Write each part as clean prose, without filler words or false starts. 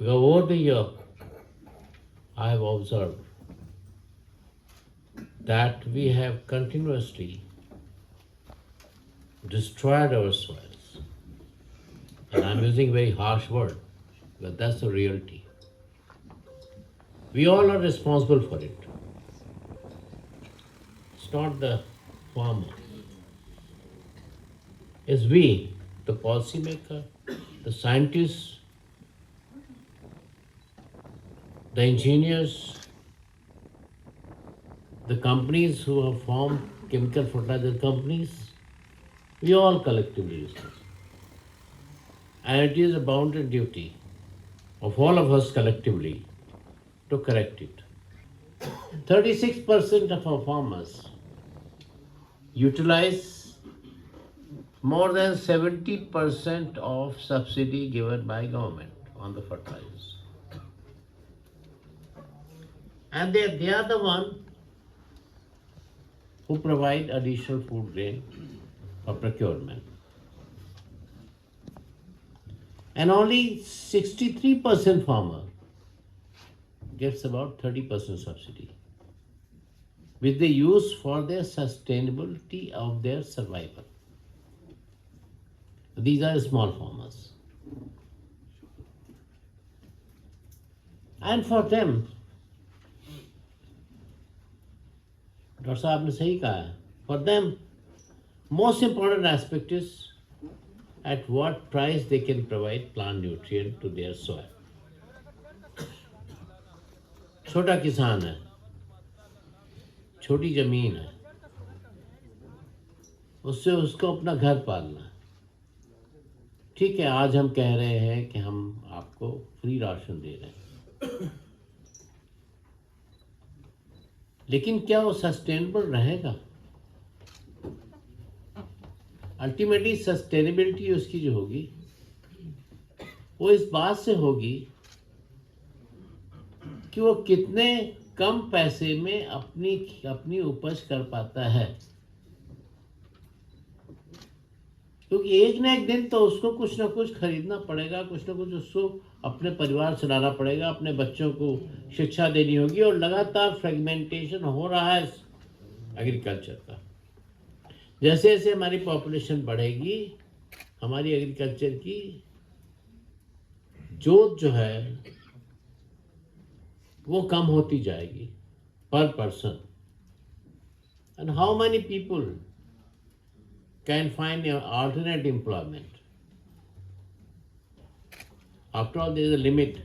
Because over the year, I have observed that we have continuously destroyed our soils. And I'm using very harsh word, but that's the reality. We all are responsible for it. It's not the farmer. It's we, the policymaker, the scientists, the engineers, the companies who have formed chemical fertilizer companies, we all collectively responsible. And it is a bounden duty of all of us collectively to correct it. 36% of our farmers utilize more than 70% of subsidy given by government on the fertilizers. And they are the one who provide additional food grain for procurement. And only 63% farmer gets about 30% subsidy, which they use for their sustainability of their survival. These are small farmers. And for them, Dr. Saab ne sahi kaha, for them, most important aspect is at what price they can provide plant nutrient to their soil. छोटा किसान है, छोटी जमीन है, उससे उसको अपना घर पालना है। ठीक है, आज हम कह रहे हैं कि हम आपको फ्री राशन दे रहे हैं, लेकिन क्या वो सस्टेनेबल रहेगा? अल्टीमेटली सस्टेनेबिलिटी उसकी जो होगी वो इस बात से होगी कि वो कितने कम पैसे में अपनी उपज कर पाता है, क्योंकि एक ना एक दिन तो उसको कुछ ना कुछ खरीदना पड़ेगा, कुछ ना कुछ उसको अपने परिवार चलाना पड़ेगा, अपने बच्चों को शिक्षा देनी होगी। और लगातार फ्रेगमेंटेशन हो रहा है एग्रीकल्चर का। जैसे जैसे हमारी पॉपुलेशन बढ़ेगी, हमारी एग्रीकल्चर की जोत जो है वो कम होती जाएगी पर person. And how many people can find alternate employment? After all, there is a limit,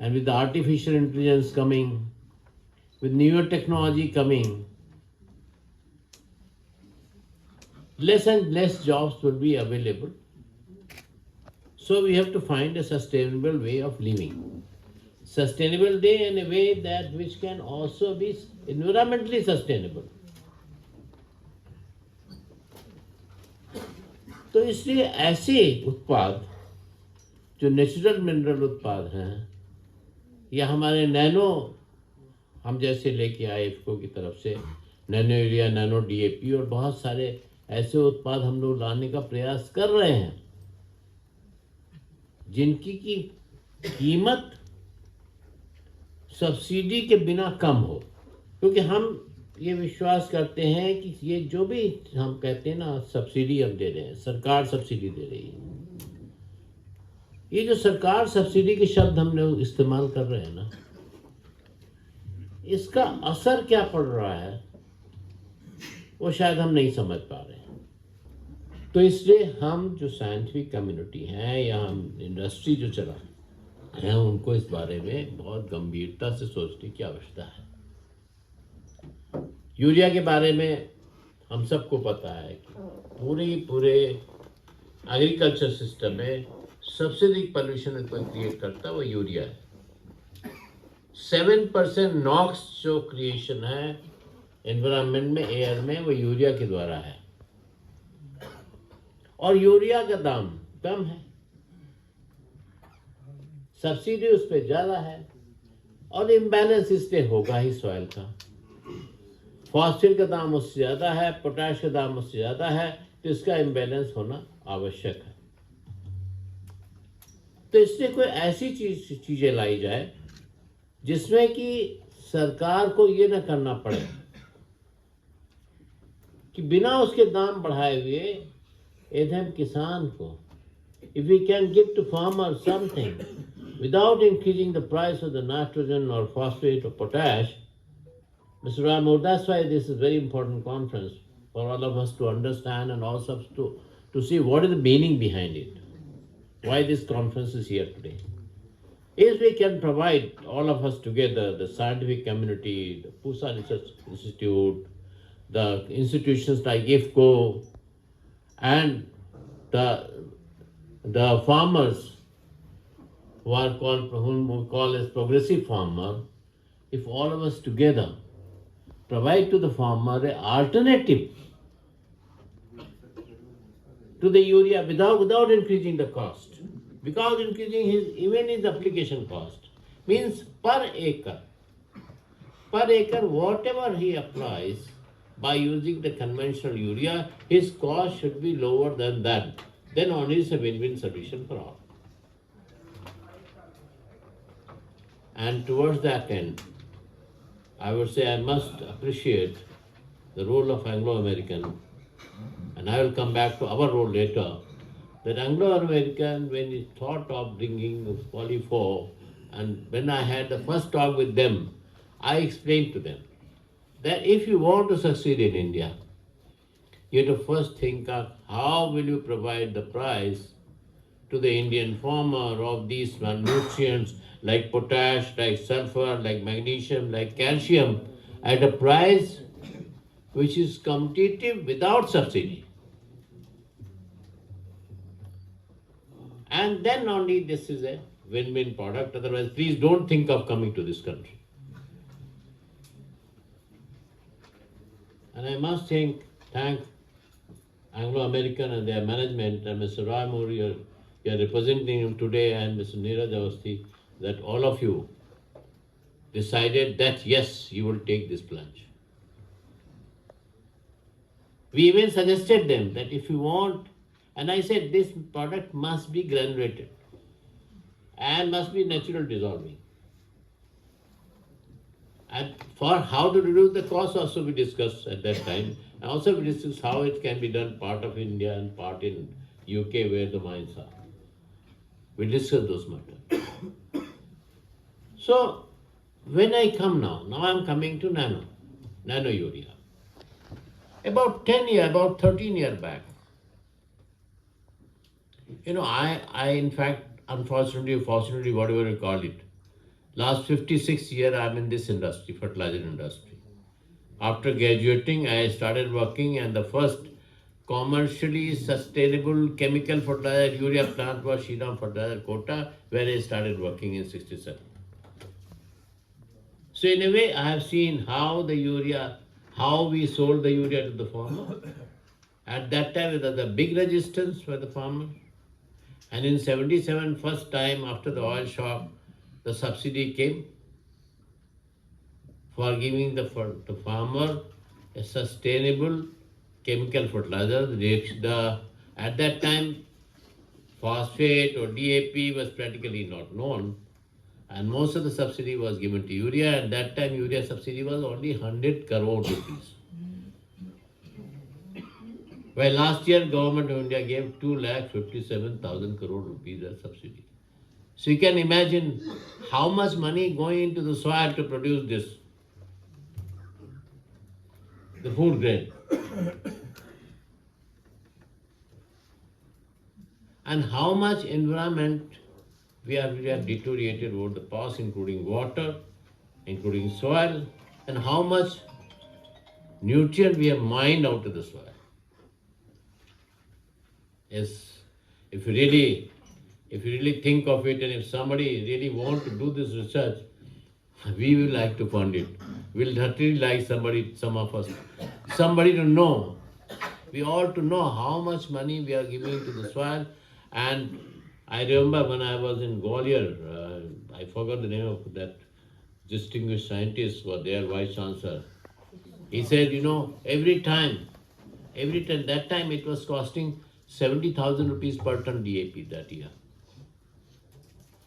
and with the artificial intelligence coming, with newer technology coming, less and less jobs will be available. So we have to find a sustainable way of living. Sustainable day in a way that which can also be environmentally sustainable. तो इसलिए ऐसे उत्पाद जो natural mineral उत्पाद हैं, या हमारे nano, हम जैसे लेके आए इफ्को की तरफ से नैनो यूरिया, नैनो DAP और बहुत सारे ऐसे उत्पाद हम लोग लाने का प्रयास कर रहे हैं, जिनकी की कीमत सब्सिडी के बिना कम हो। क्योंकि हम ये विश्वास करते हैं कि ये जो भी हम कहते हैं ना सब्सिडी हम दे रहे हैं, सरकार सब्सिडी दे रही है, ये जो सरकार सब्सिडी के शब्द हम लोग इस्तेमाल कर रहे हैं ना, इसका असर क्या पड़ रहा है वो शायद हम नहीं समझ पा रहे हैं। तो इसलिए हम जो साइंटिफिक कम्युनिटी हैं या हम इंडस्ट्री जो चला है, उनको इस बारे में बहुत गंभीरता से सोचने की आवश्यकता है। यूरिया के बारे में हम सबको पता है कि पूरे एग्रीकल्चर सिस्टम में सबसे अधिक पोल्यूशन क्रिएट करता है वो यूरिया है। 7% नॉक्स जो क्रिएशन है एनवायरनमेंट में, एयर में, वो यूरिया के द्वारा है। और यूरिया का दाम कम है, सब्सिडी उस पर ज़्यादा है, और इम्बैलेंस इसलिए होगा ही सॉइल का। फॉस्फेट का दाम उससे ज़्यादा है, पोटाश का दाम उससे ज़्यादा है, तो इसका इम्बैलेंस होना आवश्यक है। तो इसलिए कोई ऐसी चीजें लाई जाए जिसमें कि सरकार को ये न करना पड़े कि बिना उसके दाम बढ़ाए हुए यदि हम किसान को, if we can give to farmer something without increasing the price of the nitrogen or phosphate or potash, Mr. Ramur, that's why this is a very important conference for all of us to understand and also to see what is the meaning behind it, why this conference is here today. If we can provide all of us together, the scientific community, the Pusa Research Institute, the institutions like Iffco, and the farmers whom we call as progressive farmer, if all of us together provide to the farmer an alternative to the urea without increasing the cost, without increasing even his application cost, means per acre whatever he applies by using the conventional urea, his cost should be lower than that. Then only is a win-win solution for all. And towards that end, I would say I must appreciate the role of Anglo American, and I will come back to our role later. That Anglo American, when he thought of bringing Poly 4, and when I had the first talk with them, I explained to them that if you want to succeed in India, you have to first think of how will you provide the price to the Indian farmer of these nutrients like potash, like sulfur, like magnesium, like calcium, at a price which is competitive without subsidy. And then only this is a win-win product. Otherwise, please don't think of coming to this country. And I must thank Anglo American and their management, and Mr. Ramur, you are representing him today, and Mr. Neeraj Awasthi, that all of you decided that yes, you will take this plunge. We even suggested them that if you want, and I said this product must be granulated and must be natural dissolving. And for how to reduce the cost also we discussed at that time. And also we discussed how it can be done part of India and part in UK where the mines are. We discussed those matters. So when I come now I'm coming to Nano Urea. About 13 years back, I in fact, unfortunately, fortunately, whatever you call it, last 56 years I'm in this industry, fertilizer industry. After graduating, I started working, and the first commercially sustainable chemical fertilizer urea plant was Shriram Fertilizer Kota, where I started working in 67. So in a way, I have seen how we sold the urea to the farmer. At that time, there was a big resistance for the farmer. And in 77, first time after the oil shock, the subsidy came for giving the farmer a sustainable chemical fertilizer. At that time, phosphate or DAP was practically not known, and most of the subsidy was given to urea. At that time, urea subsidy was only 100 crore rupees. Well, last year, Government of India gave 2,57,000 crore rupees as subsidy. So you can imagine how much money going into the soil to produce this, the food grain. And how much environment we have deteriorated over the past, including water, including soil, and how much nutrient we have mined out of the soil. Yes, if you really think of it, and if somebody really want to do this research, we will like to fund it. We'll really like some of us, to know. We ought to know how much money we are giving to the soil. And I remember when I was in Gwalior, I forgot the name of that distinguished scientist was there, Vice Chancellor. He said, every time, that time it was costing 70,000 rupees per ton DAP that year.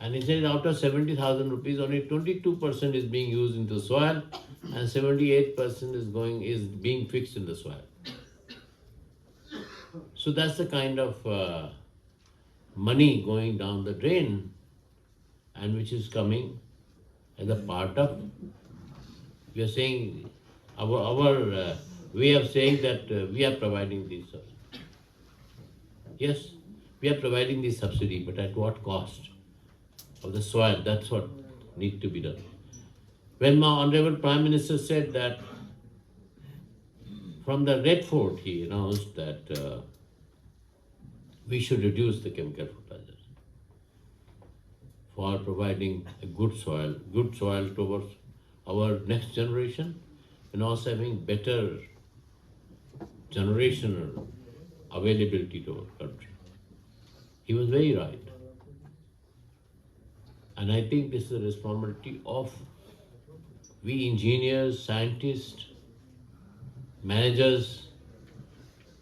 And he said out of 70,000 rupees, only 22% is being used into soil, and 78% is being fixed in the soil. So that's the kind of money going down the drain, and which is coming as a part of, we are saying, our way of saying that we are providing this. Yes, we are providing this subsidy, but at what cost? Of the soil, that's what needs to be done. When my Honorable Prime Minister said that from the Red Fort, he announced that we should reduce the chemical fertilizers for providing a good soil towards our next generation, and also having better generational availability to our country. He was very right. And I think this is a responsibility of we engineers, scientists, managers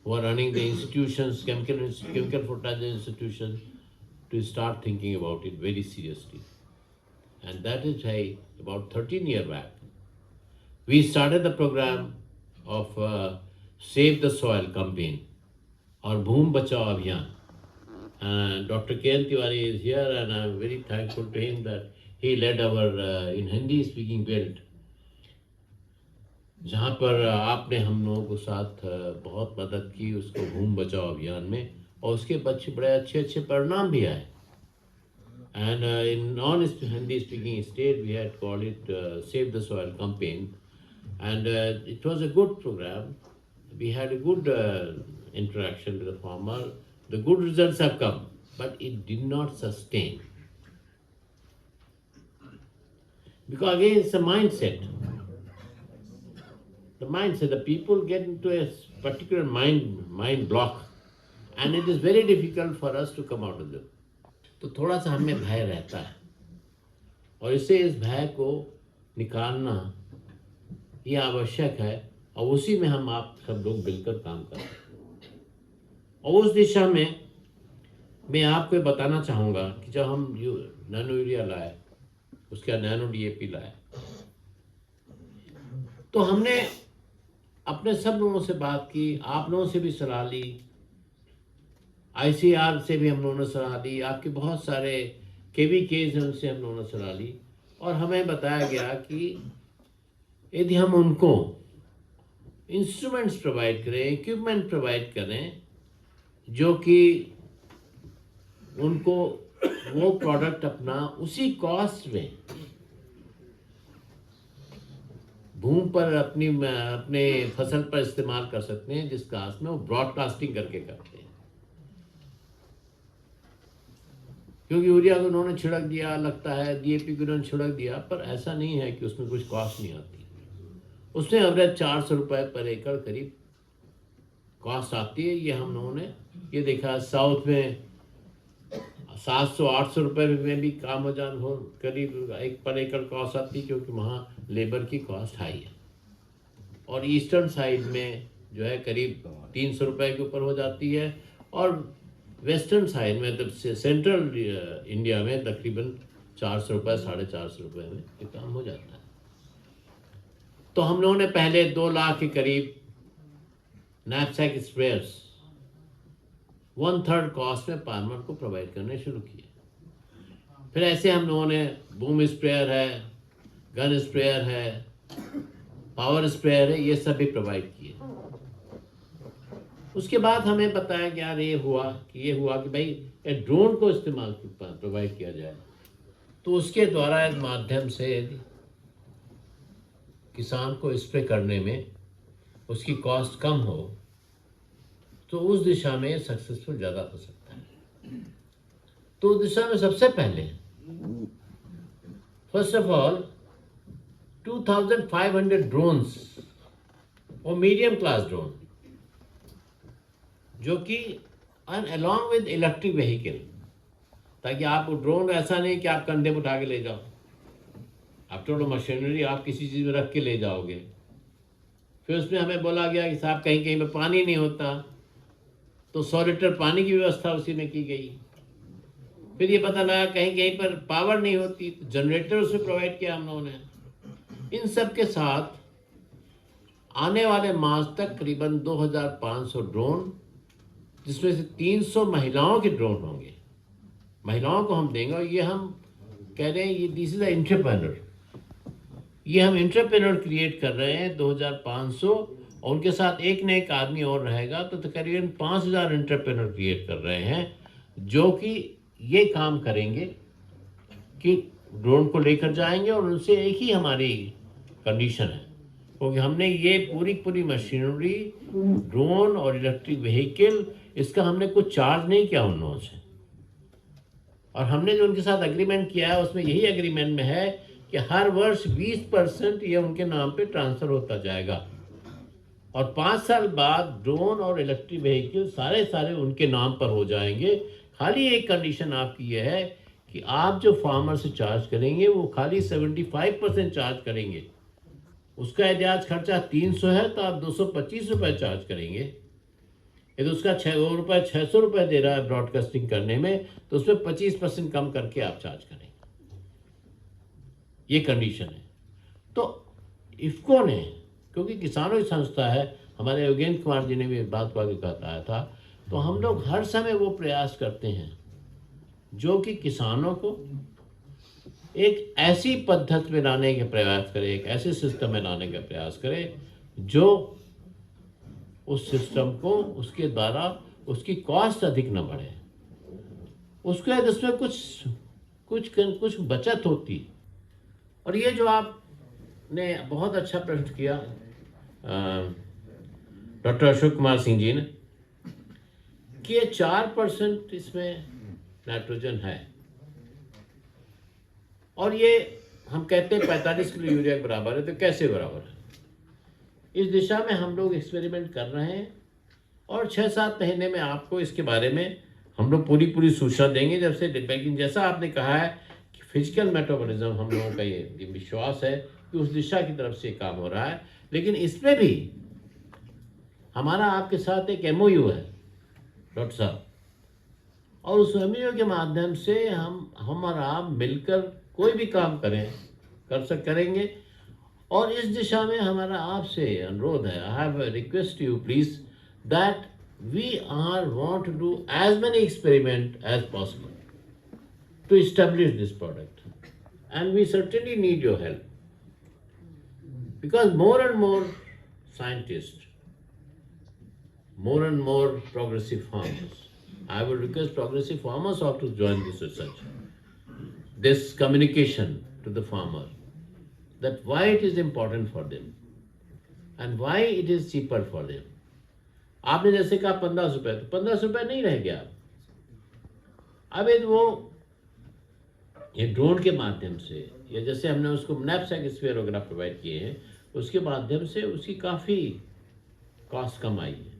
who are running the institutions, chemical fertilizer institutions, to start thinking about it very seriously. And that is why about 13 years back, we started the program of Save the Soil campaign or Bhoom Bachao Abhiyan. Dr. K.L. Tiwari is here, and I am very thankful to him that he led our in Hindi speaking belt, जहाँ पर आपने हम लोगों को साथ बहुत मदद की उसको भूम बचाओ अभियान में, और उसके बड़े अच्छे परिणाम भी आए. And in non-Hindi speaking state, we had called it Save the Soil campaign, and it was a good program. We had a good interaction with the farmer. The good results have come, but it did not sustain. Because again, it's a mindset. The people get into a particular mind block, and it is very difficult for us to come out of them. तो थोड़ा सा हमें भय रहता है, और इससे इस भय को निकालना ये आवश्यक है, और उसी में हम आप सब लोग मिलकर काम करते हैं. और उस दिशा में मैं आपको बताना चाहूँगा कि जब हम नैनो यूरिया लाए, उसके बाद नैनो DAP लाए, तो हमने अपने सब लोगों से बात की, आप लोगों से भी सलाह ली, ICAR से भी हम लोगों ने सलाह ली, आपके बहुत सारे KVKs हैं उनसे हम लोगों ने सलाह ली, और हमें बताया गया कि यदि हम उनको इंस्ट्रूमेंट्स प्रोवाइड करें, इक्विपमेंट प्रोवाइड करें, जो कि उनको वो प्रोडक्ट अपना उसी कॉस्ट में भूमि पर अपने फसल पर इस्तेमाल कर सकते हैं, जिस कास्ट में वो ब्रॉडकास्टिंग करके करते हैं. क्योंकि यूरिया को उन्होंने छिड़क दिया, लगता है DAP को उन्होंने छिड़क दिया, पर ऐसा नहीं है कि उसमें कुछ कॉस्ट नहीं आती. उसमें एवरेज 400 रुपये पर एकड़ करीब कॉस्ट आती है. ये हम लोगों ने ये देखा, साउथ में 700-800 रुपये में भी काम हो जाता, करीब एक पर एकड़ कॉस्ट आती है, क्योंकि वहाँ लेबर की कॉस्ट हाई है. और ईस्टर्न साइड में जो है करीब 300 रुपये के ऊपर हो जाती है, और वेस्टर्न साइड में मतलब सेंट्रल इंडिया में तकरीबन 400 रुपये 450 रुपये में ये काम हो जाता है. तो हम लोगों ने पहले 2 लाख के करीब नैपसैक स्प्रेयर्स 1/3 कॉस्ट में फार्मर को प्रोवाइड करने शुरू किए. फिर ऐसे हम लोगों ने बूम स्प्रेयर है, गन स्प्रेयर है, पावर स्प्रेयर है, ये सब भी प्रोवाइड किए. उसके बाद हमें बताया कि यार ये हुआ कि भाई ये ड्रोन को इस्तेमाल प्रोवाइड किया जाए, तो उसके द्वारा एक माध्यम से किसान को स्प्रे करने में उसकी कॉस्ट कम हो, तो उस दिशा में सक्सेसफुल ज़्यादा हो सकता है. तो उस दिशा में सबसे पहले फर्स्ट ऑफ ऑल 2500 ड्रोन्स और मीडियम क्लास ड्रोन, जो कि अलॉन्ग विद इलेक्ट्रिक व्हीकल, ताकि आप ड्रोन ऐसा नहीं कि आप कंधे पर उठा के ले जाओ, आप तो मशीनरी आप किसी चीज़ में रख के ले जाओगे. फिर उसमें हमें बोला गया कि साहब कहीं कहीं पे पानी नहीं होता, तो 100 लीटर पानी की व्यवस्था उसी में की गई. फिर ये पता लगा कहीं कहीं पर पावर नहीं होती, तो जनरेटर उसमें प्रोवाइड किया हम लोगों ने। इन सब के साथ आने वाले मार्च तक करीबन 2500 ड्रोन, जिसमें से 300 महिलाओं के ड्रोन होंगे, महिलाओं को हम देंगे। और ये हम कह रहे हैं, ये दिस इज अ एंटरप्रेन्योर, ये हम एंटरप्रेन्योर क्रिएट कर रहे हैं 2500, और उनके साथ एक न एक आदमी और रहेगा, तो तकरीबन 5000 एंटरप्रेन्योर क्रिएट कर रहे हैं, जो कि ये काम करेंगे कि ड्रोन को लेकर जाएंगे। और उनसे एक ही हमारी कंडीशन है, क्योंकि हमने ये पूरी मशीनरी, ड्रोन और इलेक्ट्रिक व्हीकल, इसका हमने कुछ चार्ज नहीं किया उन लोगों से। और हमने जो उनके साथ एग्रीमेंट किया है, उसमें यही एग्रीमेंट में है कि हर वर्ष 20% ये उनके नाम पे ट्रांसफ़र होता जाएगा, और 5 साल बाद ड्रोन और इलेक्ट्रिक व्हीकल सारे उनके नाम पर हो जाएंगे। खाली एक कंडीशन आपकी ये है कि आप जो फार्मर से चार्ज करेंगे वो खाली 75% चार्ज करेंगे। उसका एजाज खर्चा 300 है, तो आप 225 रुपये चार्ज करेंगे। यदि उसका 600 रुपये दे रहा है ब्रॉडकास्टिंग करने में, तो उसमें 25% कम करके आप चार्ज करेंगे। ये कंडीशन है। तो इफ़को ने, क्योंकि किसानों की संस्था है, हमारे योगेंद्र कुमार जी ने भी इस बात को आगे बताया था, तो हम लोग हर समय वो प्रयास करते हैं जो कि किसानों को एक ऐसी पद्धति में लाने के प्रयास करें, एक ऐसे सिस्टम में लाने का प्रयास करें जो उस सिस्टम को, उसके द्वारा उसकी कॉस्ट अधिक न बढ़े, उसमें कुछ बचत होती। और ये जो आपने बहुत अच्छा प्रश्न किया डॉक्टर अशोक कुमार सिंह जी ने, कि ये 4% इसमें नाइट्रोजन है, और ये हम कहते हैं 45 किलो यूरिया के बराबर है। तो कैसे बराबर है? इस दिशा में हम लोग एक्सपेरिमेंट कर रहे हैं, और 6-7 महीने में आपको इसके बारे में हम लोग पूरी सूचना देंगे। लेकिन जैसा आपने कहा है कि फिजिकल मेटाबॉलिज्म, हम लोगों का ये विश्वास है कि उस दिशा की तरफ से काम हो रहा है। लेकिन इसमें भी हमारा आपके साथ एक MOU है डॉक्टर साहब, और उस MOU के माध्यम से हम और आप मिलकर कोई भी काम करेंगे। और इस दिशा में हमारा आपसे अनुरोध है, I have a request you please, that we want to do as many experiment as possible to establish this product, and we certainly need your help, because more and more scientist, more and more progressive farmers. I would request progressive farmers also to join this research, this communication to the farmer, that why it is important for them and why it is cheaper for them. आपने जैसे कहा 1500 रुपये, तो 1500 रुपये नहीं रह गया। अब वो ये ड्रोन के माध्यम से, या जैसे हमने उसको नैपसैक स्फीयर वगैरह प्रोवाइड किए हैं, उसके माध्यम से उसकी काफ़ी कॉस्ट कम आई है।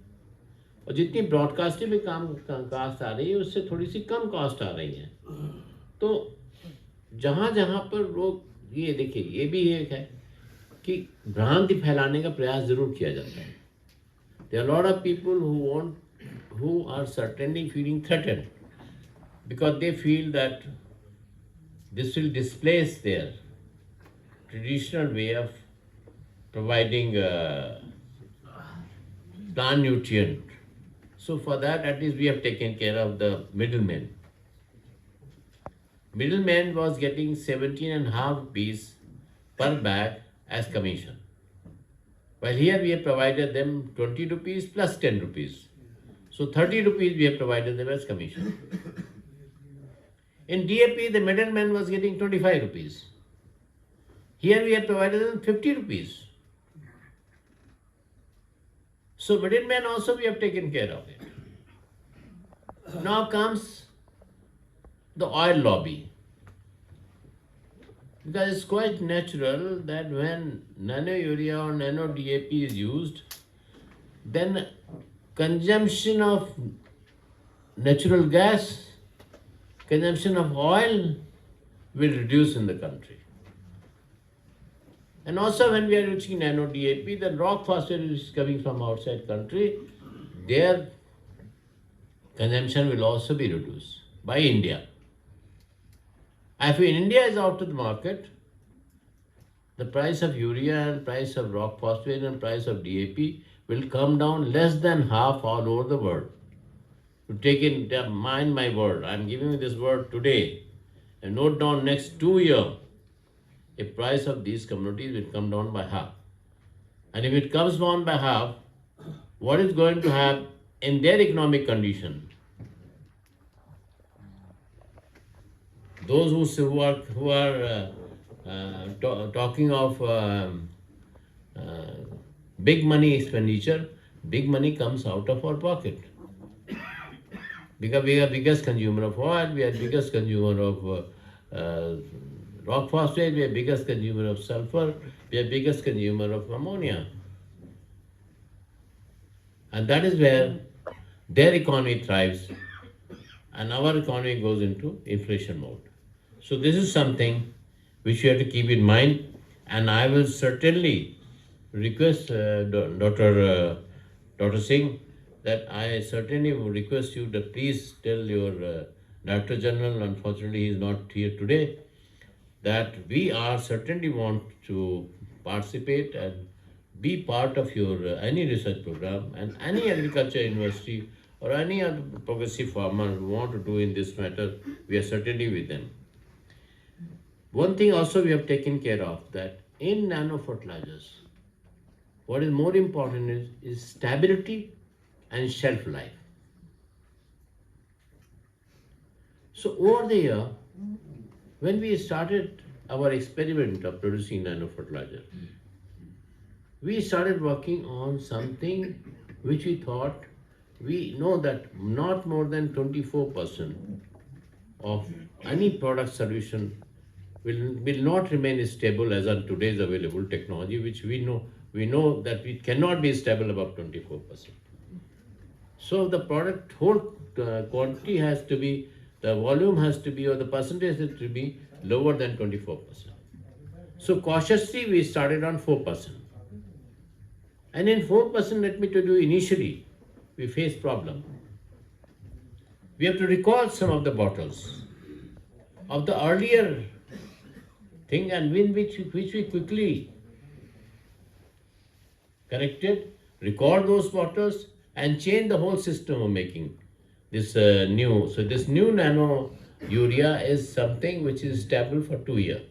और जितनी ब्रॉडकास्टिंग में कास्ट आ रही है, उससे थोड़ी सी कम कॉस्ट आ रही है। तो जहाँ पर लोग, ये देखिए, ये भी एक है कि भ्रांति फैलाने का प्रयास जरूर किया जाता है। There are lot of people who are certainly feeling threatened, because they feel that this will displace their traditional way of providing plant nutrient. So for that, at least we have taken care of the middleman. Middleman was getting 17.5 rupees per bag as commission, while here we have provided them 20 rupees plus 10 rupees. So 30 rupees we have provided them as commission. In DAP, the middleman was getting 25 rupees. Here we have provided them 50 rupees. So middleman also we have taken care of it. Now comes the oil lobby, because it's quite natural that when Nano Urea or Nano DAP is used, then consumption of natural gas, consumption of oil will reduce in the country. And also when we are using Nano DAP, the rock phosphate is coming from outside country, their consumption will also be reduced by India. If India is out of the market, the price of urea and price of rock phosphate and price of DAP will come down less than half all over the world. To take in mind my word, I am giving you this word today, and note down next 2 years, the price of these commodities will come down by half. And if it comes down by half, what is going to happen in their economic condition? Those who are talking of big money expenditure, big money comes out of our pocket. Because we are biggest consumer of oil, we are biggest consumer of rock phosphate, we are biggest consumer of sulfur, we are biggest consumer of ammonia. And that is where their economy thrives and our economy goes into inflation mode. So this is something which you have to keep in mind, and I will certainly request Dr. Singh that I certainly would request you to please tell your Director General, unfortunately he is not here today, that we are certainly want to participate and be part of your any research program, and any agriculture university or any other progressive farmer who want to do in this matter, we are certainly with them. One thing also we have taken care of, that in nano fertilizers, what is more important is stability and shelf life. So over the year, when we started our experiment of producing nano fertilizer, we started working on something which we thought, we know that not more than 24% of any product solution will not remain stable as on today's available technology, which we know that it cannot be stable above 24%. So the product whole quantity has to be, the volume has to be, or the percentage has to be lower than 24%. So cautiously we started on 4%. And in 4%, let me tell you, initially we faced problem. We have to recall some of the bottles of the earlier thing, and which we quickly corrected, record those bottles and change the whole system of making this new. So this new nano urea is something which is stable for 2 years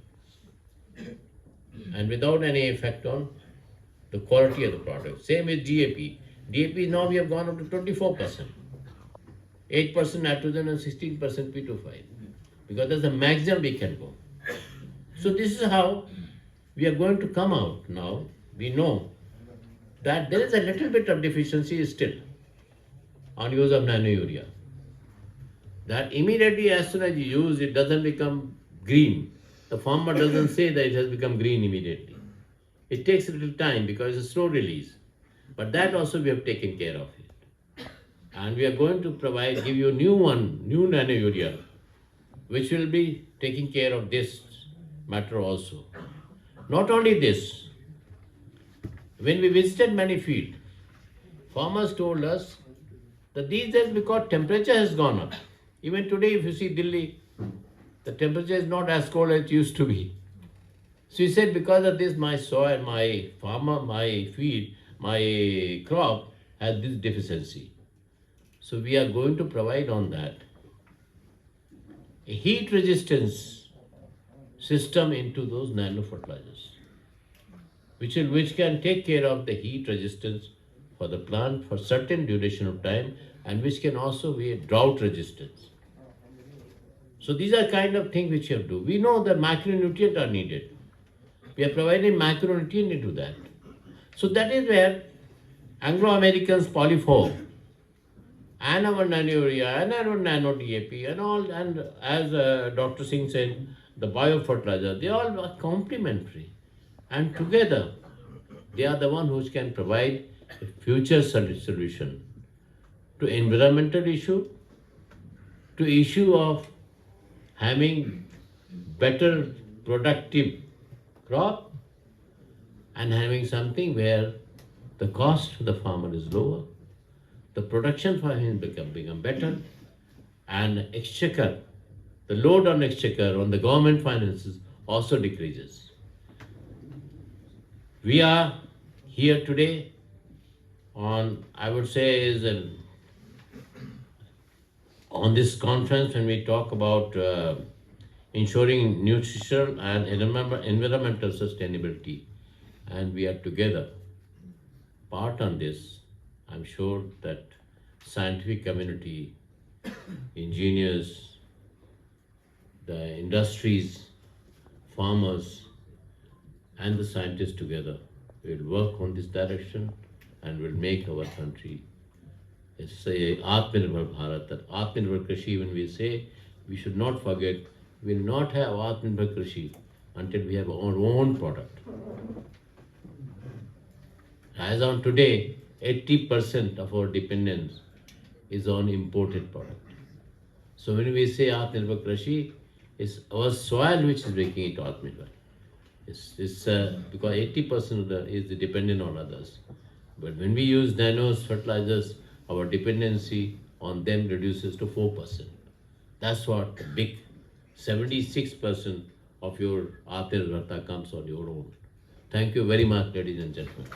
and without any effect on the quality of the product. Same with DAP. DAP now we have gone up to 24%, 8% nitrogen and 16% P25, because that's the maximum we can go. So this is how we are going to come out now. We know that there is a little bit of deficiency still on use of nano urea. That immediately as soon as you use it doesn't become green. The farmer doesn't say that it has become green immediately. It takes a little time because it's a slow release. But that also we have taken care of it. And we are going to give you new nano urea, which will be taking care of this matter also. Not only this, when we visited many fields, farmers told us that these days, because temperature has gone up, even today if you see Delhi, the temperature is not as cold as it used to be. So he said, because of this, my soil, my farmer, my field, my crop has this deficiency. So we are going to provide on that a heat resistance system into those nano fertilizers, which can take care of the heat resistance for the plant for certain duration of time, and which can also be a drought resistance. So these are kind of things which you have to do. We know that macronutrients are needed. We are providing macronutrient into that. So that is where Anglo American's polyfoam and our nano urea and our nano DAP and all, and as Dr. Singh said, the biofertilizer, they all are complementary. And together, they are the one who can provide a future solution to environmental issue, to issue of having better productive crop, and having something where the cost for the farmer is lower, the production for him become better, and exchequer the load on exchequer, on the government finances also decreases. We are here today on, I would say, on this conference when we talk about ensuring nutritional and environmental sustainability, and we are together part on this. I'm sure that scientific community, engineers, the industries, farmers, and the scientists together will work on this direction and will make our country, it's a Atmanirbhar Bharat. That Atmanirbhar Krishi, when we say, we should not forget, we will not have Atmanirbhar Krishi until we have our own product. As on today, 80% of our dependence is on imported product. So when we say Atmanirbhar Krishi, it's our soil which is making it Atmanirbhar. It's because 80% is dependent on others. But when we use nanos, fertilizers, our dependency on them reduces to 4%. That's what the big 76% of your Atmanirbharta comes on your own. Thank you very much, ladies and gentlemen.